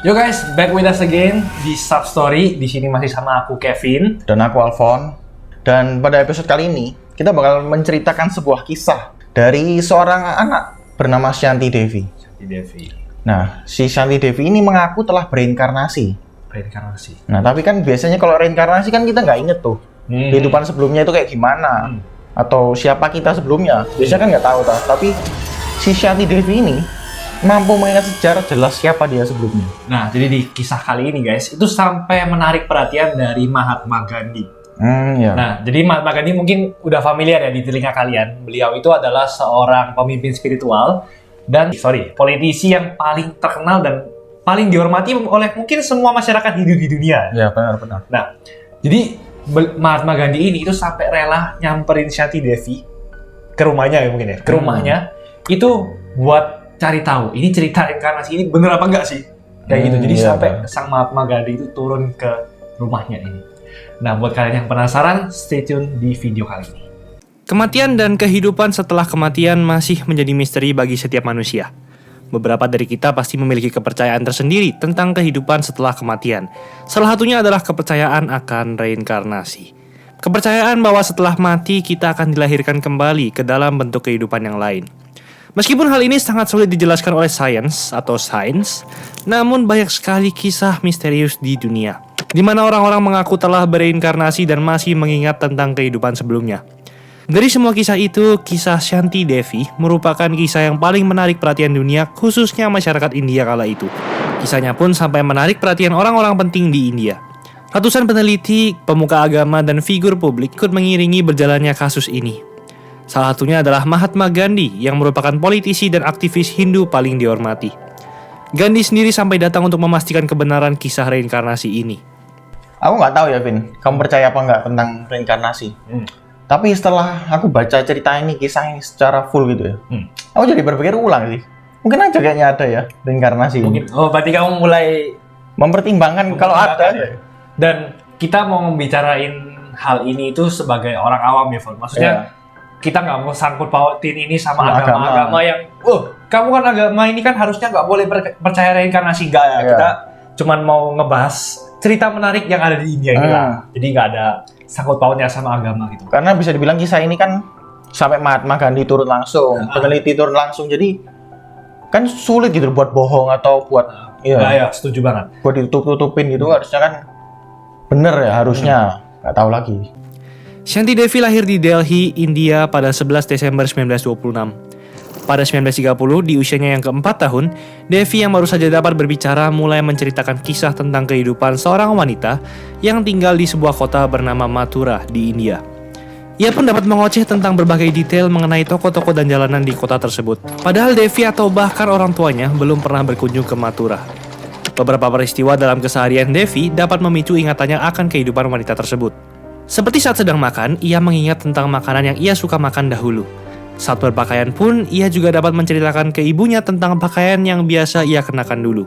Yo guys, back with us again di Sub Story. Di sini masih sama aku Kevin dan aku Alfon. Dan pada episode kali ini kita bakal menceritakan sebuah kisah dari seorang anak bernama Shanti Devi. Nah, si Shanti Devi ini mengaku telah bereinkarnasi. Nah, tapi kan biasanya kalau reinkarnasi kan kita nggak inget tuh kehidupan sebelumnya itu kayak gimana atau siapa kita sebelumnya. Biasanya kan nggak tahu tak. Tapi si Shanti Devi ini mampu mengingat secara jelas siapa dia sebelumnya. Nah, jadi di kisah kali ini guys, itu sampai menarik perhatian dari Mahatma Gandhi. Ya. Nah, jadi Mahatma Gandhi mungkin udah familiar ya di telinga kalian. Beliau itu adalah seorang pemimpin spiritual dan politisi yang paling terkenal dan paling dihormati oleh mungkin semua masyarakat Hindu di dunia. Ya, benar. Nah, jadi Mahatma Gandhi ini itu sampai rela nyamperin Shanti Devi ke rumahnya ya mungkin ya. Ke rumahnya itu buat cari tahu ini cerita reinkarnasi ini bener apa enggak sih kayak gitu. Jadi sampai sang Mahatma Gandhi itu turun ke rumahnya ini. Nah, buat kalian yang penasaran, stay tune di video kali ini. Kematian dan kehidupan setelah kematian masih menjadi misteri bagi setiap manusia. Beberapa dari kita pasti memiliki kepercayaan tersendiri tentang kehidupan setelah kematian. Salah satunya adalah kepercayaan akan reinkarnasi. Kepercayaan bahwa setelah mati kita akan dilahirkan kembali ke dalam bentuk kehidupan yang lain. Meskipun hal ini sangat sulit dijelaskan oleh sains, namun banyak sekali kisah misterius di dunia, di mana orang-orang mengaku telah bereinkarnasi dan masih mengingat tentang kehidupan sebelumnya. Dari semua kisah itu, kisah Shanti Devi merupakan kisah yang paling menarik perhatian dunia, khususnya masyarakat India kala itu. Kisahnya pun sampai menarik perhatian orang-orang penting di India. Ratusan peneliti, pemuka agama, dan figur publik ikut mengiringi berjalannya kasus ini. Salah satunya adalah Mahatma Gandhi yang merupakan politisi dan aktivis Hindu paling dihormati. Gandhi sendiri sampai datang untuk memastikan kebenaran kisah reinkarnasi ini. Aku nggak tahu ya, Vin, kamu percaya apa nggak tentang reinkarnasi? Tapi setelah aku baca cerita ini, kisah ini secara full gitu ya, aku jadi berpikir ulang sih. Mungkin aja kayaknya ada ya reinkarnasi. Mungkin. Oh, berarti kamu mulai mempertimbangkan kalau ada. Ya. Dan kita mau membicarain hal ini itu sebagai orang awam ya, Fon. Maksudnya kita nggak mau sangkut pautin ini sama agama-agama yang, kamu kan agama ini kan harusnya nggak boleh percaya reinkarnasi, enggak ya. Kita cuman mau ngebahas cerita menarik yang ada di India ini lah. Jadi nggak ada sangkut pautnya sama agama gitu. Karena bisa dibilang kisah ini kan sampai Mahatma Gandhi turun langsung, peneliti turun langsung, jadi kan sulit gitu buat bohong atau buat setuju banget. Buat ditutup-tutupin gitu harusnya kan bener ya harusnya. Nggak tahu lagi. Shanti Devi lahir di Delhi, India pada 11 Desember 1926. Pada 1930, di usianya yang keempat tahun, Devi yang baru saja dapat berbicara mulai menceritakan kisah tentang kehidupan seorang wanita yang tinggal di sebuah kota bernama Mathura di India. Ia pun dapat mengoceh tentang berbagai detail mengenai toko-toko dan jalanan di kota tersebut. Padahal Devi atau bahkan orang tuanya belum pernah berkunjung ke Mathura. Beberapa peristiwa dalam keseharian Devi dapat memicu ingatannya akan kehidupan wanita tersebut. Seperti saat sedang makan, ia mengingat tentang makanan yang ia suka makan dahulu. Saat berpakaian pun, ia juga dapat menceritakan ke ibunya tentang pakaian yang biasa ia kenakan dulu.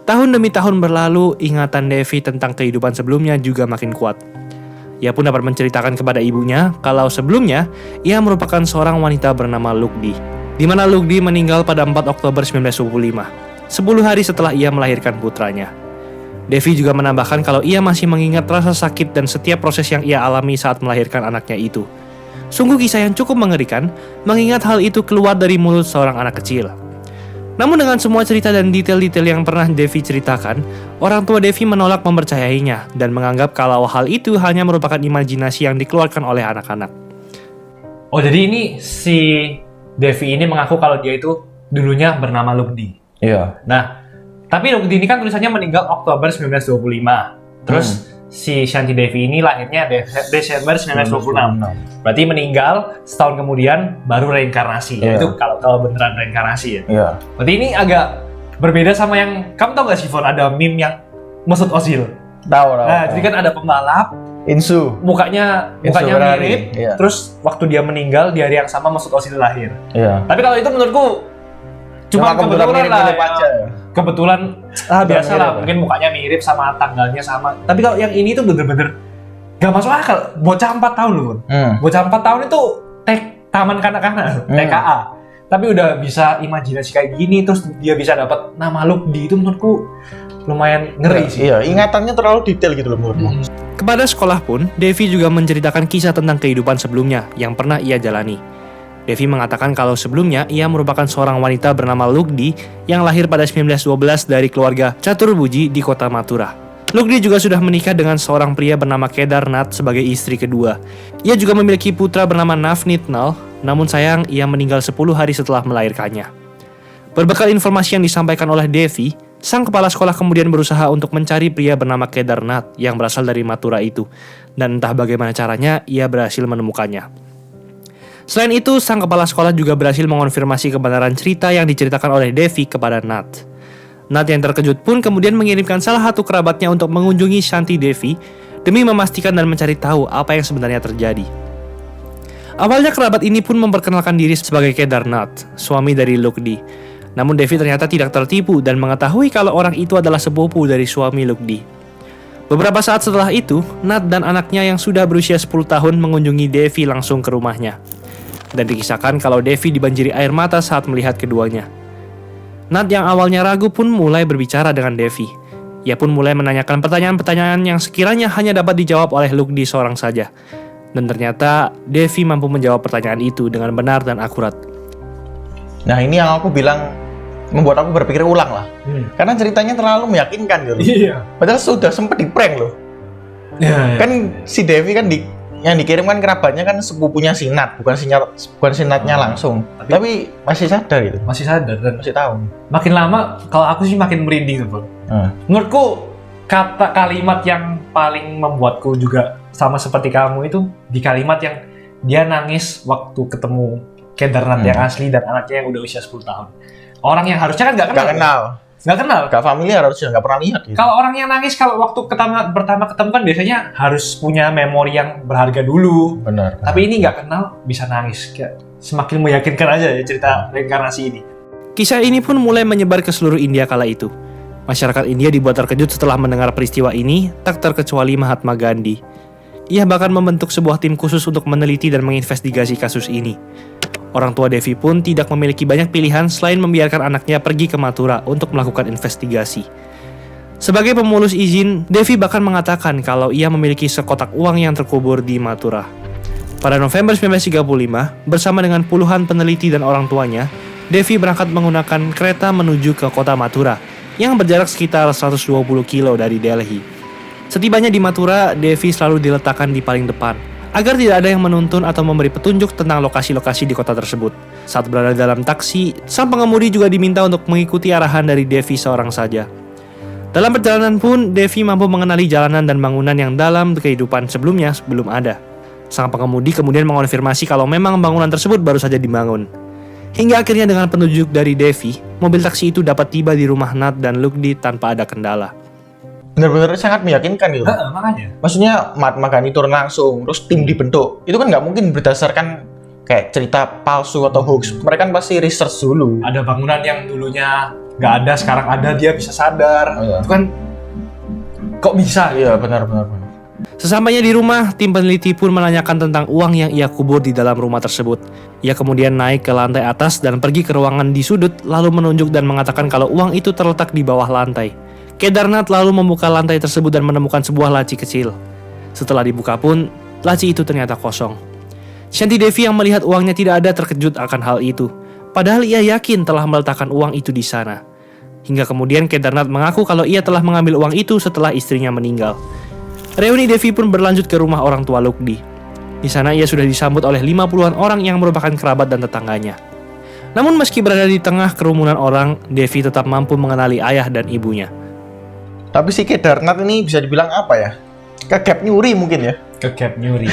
Tahun demi tahun berlalu, ingatan Devi tentang kehidupan sebelumnya juga makin kuat. Ia pun dapat menceritakan kepada ibunya kalau sebelumnya ia merupakan seorang wanita bernama Lugdi, di mana Lugdi meninggal pada 4 Oktober 1925, 10 hari setelah ia melahirkan putranya. Devi juga menambahkan kalau ia masih mengingat rasa sakit dan setiap proses yang ia alami saat melahirkan anaknya itu. Sungguh kisah yang cukup mengerikan, mengingat hal itu keluar dari mulut seorang anak kecil. Namun dengan semua cerita dan detail-detail yang pernah Devi ceritakan, orang tua Devi menolak mempercayainya dan menganggap kalau hal itu hanya merupakan imajinasi yang dikeluarkan oleh anak-anak. Oh, jadi ini si Devi ini mengaku kalau dia itu dulunya bernama Lugdi. Iya. Nah, tapi Lugdi ini kan tulisannya meninggal Oktober 1925. Terus si Shanti Devi ini lahirnya Desember 1926. Berarti meninggal setahun kemudian baru reinkarnasi. Itu kalau beneran reinkarnasi ya. Iya. Berarti ini agak berbeda sama yang kamu tahu gak sih, Fon? Ada meme yang Mesut Ozil. Tahu. Nah, jadi kan ada pembalap Insu. Mukanya mirip. Iya. Terus waktu dia meninggal di hari yang sama Mesut Ozil lahir. Iya. Tapi kalau itu menurutku cuma kebetulan lah aja. Kebetulan biasa lah, mungkin mukanya mirip sama tanggalnya sama. Tapi kalau yang ini tuh bener-bener gak masuk akal. Bocah 4 tahun loh. Bocah 4 tahun itu taman kanak-kanak, TKA. Tapi udah bisa imajinasi kayak gini, terus dia bisa dapat nama Lugdi, itu menurutku lumayan ngeri sih. Iya, ingatannya terlalu detail gitu loh menurutku. Kepada sekolah pun, Devi juga menceritakan kisah tentang kehidupan sebelumnya yang pernah ia jalani. Devi mengatakan kalau sebelumnya ia merupakan seorang wanita bernama Lugdi yang lahir pada 1912 dari keluarga Caturbuji di kota Mathura. Lugdi juga sudah menikah dengan seorang pria bernama Kedarnath sebagai istri kedua. Ia juga memiliki putra bernama Navnitnal, namun sayang ia meninggal 10 hari setelah melahirkannya. Berbekal informasi yang disampaikan oleh Devi, sang kepala sekolah kemudian berusaha untuk mencari pria bernama Kedarnath yang berasal dari Mathura itu, dan entah bagaimana caranya ia berhasil menemukannya. Selain itu, sang kepala sekolah juga berhasil mengonfirmasi kebenaran cerita yang diceritakan oleh Devi kepada Nath. Nath yang terkejut pun kemudian mengirimkan salah satu kerabatnya untuk mengunjungi Shanti Devi demi memastikan dan mencari tahu apa yang sebenarnya terjadi. Awalnya kerabat ini pun memperkenalkan diri sebagai Kedarnath, suami dari Lugdi. Namun Devi ternyata tidak tertipu dan mengetahui kalau orang itu adalah sepupu dari suami Lugdi. Beberapa saat setelah itu, Nath dan anaknya yang sudah berusia 10 tahun mengunjungi Devi langsung ke rumahnya. Dan dikisahkan kalau Devi dibanjiri air mata saat melihat keduanya. Nath yang awalnya ragu pun mulai berbicara dengan Devi. Ia pun mulai menanyakan pertanyaan-pertanyaan yang sekiranya hanya dapat dijawab oleh Lugdi seorang saja. Dan ternyata Devi mampu menjawab pertanyaan itu dengan benar dan akurat. Nah, ini yang aku bilang membuat aku berpikir ulang lah. Karena ceritanya terlalu meyakinkan gitu. Iya. Padahal sudah sempat di-prank loh. Ya. Kan si Devi kan yang dikirimkan kerabatnya kan sepupunya si Nath, bukan si Nathnya langsung. Tapi masih sadar gitu. Masih sadar dan Masih tahu. makin lama kalau aku sih makin merinding tuh, Bang. Menurutku kalimat yang paling membuatku juga sama seperti kamu itu di kalimat yang dia nangis waktu ketemu Kedarnath yang asli dan anaknya yang udah usia 10 tahun. Orang yang harusnya kan nggak kenal. Nggak kenal. Gak familiar, harusnya nggak pernah lihat gitu. Kalau orang yang nangis kalau waktu pertama ketemu kan biasanya harus punya memori yang berharga dulu. Benar. Tapi ini nggak kenal bisa nangis. Kayak semakin meyakinkan aja ya cerita reinkarnasi ini. Kisah ini pun mulai menyebar ke seluruh India kala itu. Masyarakat India dibuat terkejut setelah mendengar peristiwa ini, tak terkecuali Mahatma Gandhi. Ia bahkan membentuk sebuah tim khusus untuk meneliti dan menginvestigasi kasus ini. Orang tua Devi pun tidak memiliki banyak pilihan selain membiarkan anaknya pergi ke Mathura untuk melakukan investigasi. Sebagai pemulus izin, Devi bahkan mengatakan kalau ia memiliki sekotak uang yang terkubur di Mathura. Pada November 1935, bersama dengan puluhan peneliti dan orang tuanya, Devi berangkat menggunakan kereta menuju ke kota Mathura yang berjarak sekitar 120 kilo dari Delhi. Setibanya di Mathura, Devi selalu diletakkan di paling depan agar tidak ada yang menuntun atau memberi petunjuk tentang lokasi-lokasi di kota tersebut. Saat berada dalam taksi, sang pengemudi juga diminta untuk mengikuti arahan dari Devi seorang saja. Dalam perjalanan pun, Devi mampu mengenali jalanan dan bangunan yang dalam kehidupan sebelumnya belum ada. Sang pengemudi kemudian mengonfirmasi kalau memang bangunan tersebut baru saja dibangun. Hingga akhirnya dengan petunjuk dari Devi, mobil taksi itu dapat tiba di rumah Nath dan Lugdi tanpa ada kendala. Benar-benar sangat meyakinkan gitu. Makanya. Maksudnya Mahatma Gandhi turun langsung, terus tim dibentuk. Itu kan nggak mungkin berdasarkan kayak cerita palsu atau hoax. Mereka kan pasti research dulu. Ada bangunan yang dulunya nggak ada, sekarang ada, dia bisa sadar. Iya. Itu kan kok bisa? Iya, benar. Sesampainya di rumah, tim peneliti pun menanyakan tentang uang yang ia kubur di dalam rumah tersebut. Ia kemudian naik ke lantai atas dan pergi ke ruangan di sudut, lalu menunjuk dan mengatakan kalau uang itu terletak di bawah lantai. Kedarnath lalu membuka lantai tersebut dan menemukan sebuah laci kecil. Setelah dibuka pun, laci itu ternyata kosong. Shanti Devi yang melihat uangnya tidak ada terkejut akan hal itu. Padahal ia yakin telah meletakkan uang itu di sana. Hingga kemudian Kedarnath mengaku kalau ia telah mengambil uang itu setelah istrinya meninggal. Reuni Devi pun berlanjut ke rumah orang tua Lugdi. Di sana ia sudah disambut oleh 50-an orang yang merupakan kerabat dan tetangganya. Namun meski berada di tengah kerumunan orang, Devi tetap mampu mengenali ayah dan ibunya. Tapi si Kedarnath ini bisa dibilang apa ya? Kegap nyuri mungkin ya. Kegap nyuri.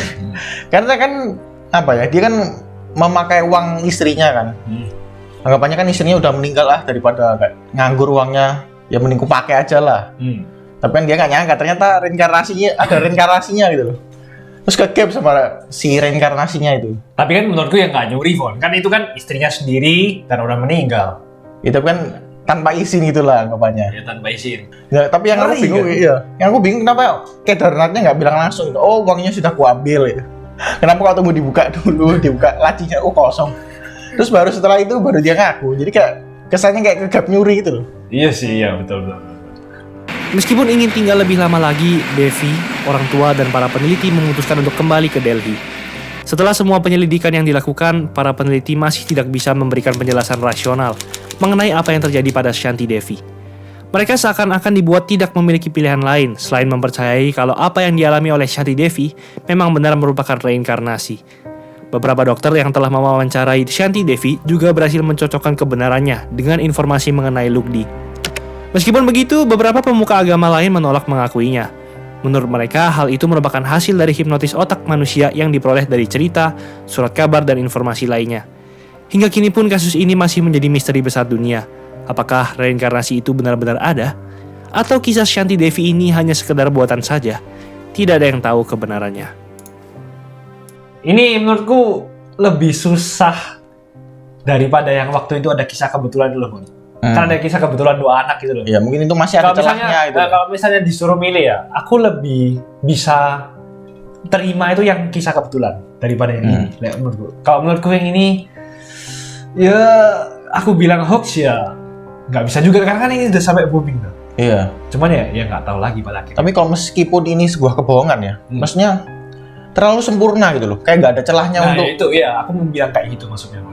Karena kan apa ya? Dia kan memakai uang istrinya kan. Anggapannya kan istrinya udah meninggal lah, daripada kayak nganggur uangnya, ya mending pakai aja lah. Tapi kan dia nggak nyangka ternyata ada reinkarnasinya gitu loh. Terus kegap sama si reinkarnasinya itu. Tapi kan menurutku yang nggak nyuri, Von. Kan itu kan istrinya sendiri dan udah meninggal. Itu kan tanpa izin gitulah anggapannya. Ya tanpa izin. Ya, tapi yang aku bingung, yang aku bingung kenapa Kedarnathnya nggak bilang langsung, oh uangnya sudah kuambil ya. Kenapa kau tunggu dibuka dulu, dibuka lacinya, oh kosong. Terus baru setelah itu baru dia ngaku. Jadi kayak kesannya kayak kegap nyuri gitu loh. Iya sih, iya betul. Meskipun ingin tinggal lebih lama lagi, Devi, orang tua, dan para peneliti memutuskan untuk kembali ke Delhi. Setelah semua penyelidikan yang dilakukan, para peneliti masih tidak bisa memberikan penjelasan rasional mengenai apa yang terjadi pada Shanti Devi. Mereka seakan-akan dibuat tidak memiliki pilihan lain selain mempercayai kalau apa yang dialami oleh Shanti Devi memang benar merupakan reinkarnasi. Beberapa dokter yang telah mewawancarai Shanti Devi juga berhasil mencocokkan kebenarannya dengan informasi mengenai Lugdi. Meskipun begitu, beberapa pemuka agama lain menolak mengakuinya. Menurut mereka, hal itu merupakan hasil dari hipnotis otak manusia yang diperoleh dari cerita, surat kabar, dan informasi lainnya. Hingga kini pun kasus ini masih menjadi misteri besar dunia. Apakah reinkarnasi itu benar-benar ada? Atau kisah Shanti Devi ini hanya sekedar buatan saja? Tidak ada yang tahu kebenarannya. Ini menurutku lebih susah daripada yang waktu itu ada kisah kebetulan dulu, Bun. Kan ada kisah kebetulan 2 anak gitu loh. Ya mungkin itu masih ada celahnya itu. Kalau misalnya disuruh milih ya, aku lebih bisa terima itu yang kisah kebetulan daripada yang ini. Menurutku. Kalau menurutku yang ini, ya aku bilang hoax ya nggak bisa juga karena kan ini udah sampai booming tuh. Iya. Cuman ya nggak tahu lagi pada akhirnya. Tapi kalau meskipun ini sebuah kebohongan ya, maksudnya terlalu sempurna gitu loh, kayak nggak ada celahnya untuk. Itu ya, aku mau bilang kayak gitu maksudnya.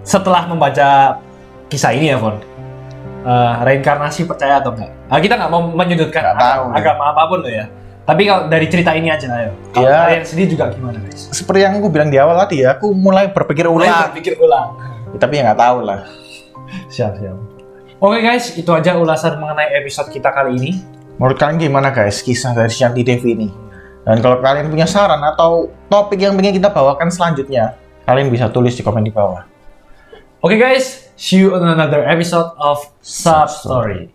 Setelah membaca kisah ini ya, Von, reinkarnasi percaya atau enggak? Kita nggak mau menyudutkan agama apapun loh ya. Tapi kalau dari cerita ini aja, ayo. Kalau kalian sendiri juga gimana, guys? Seperti yang aku bilang di awal tadi ya, aku mulai berpikir ulang. Tapi ya nggak tahu lah. Siap. Oke guys, itu aja ulasan mengenai episode kita kali ini. Menurut kalian gimana guys kisah dari Shanti Devi ini? Dan kalau kalian punya saran atau topik yang ingin kita bawakan selanjutnya, kalian bisa tulis di komen di bawah. Oke guys, see you on another episode of Sub Story.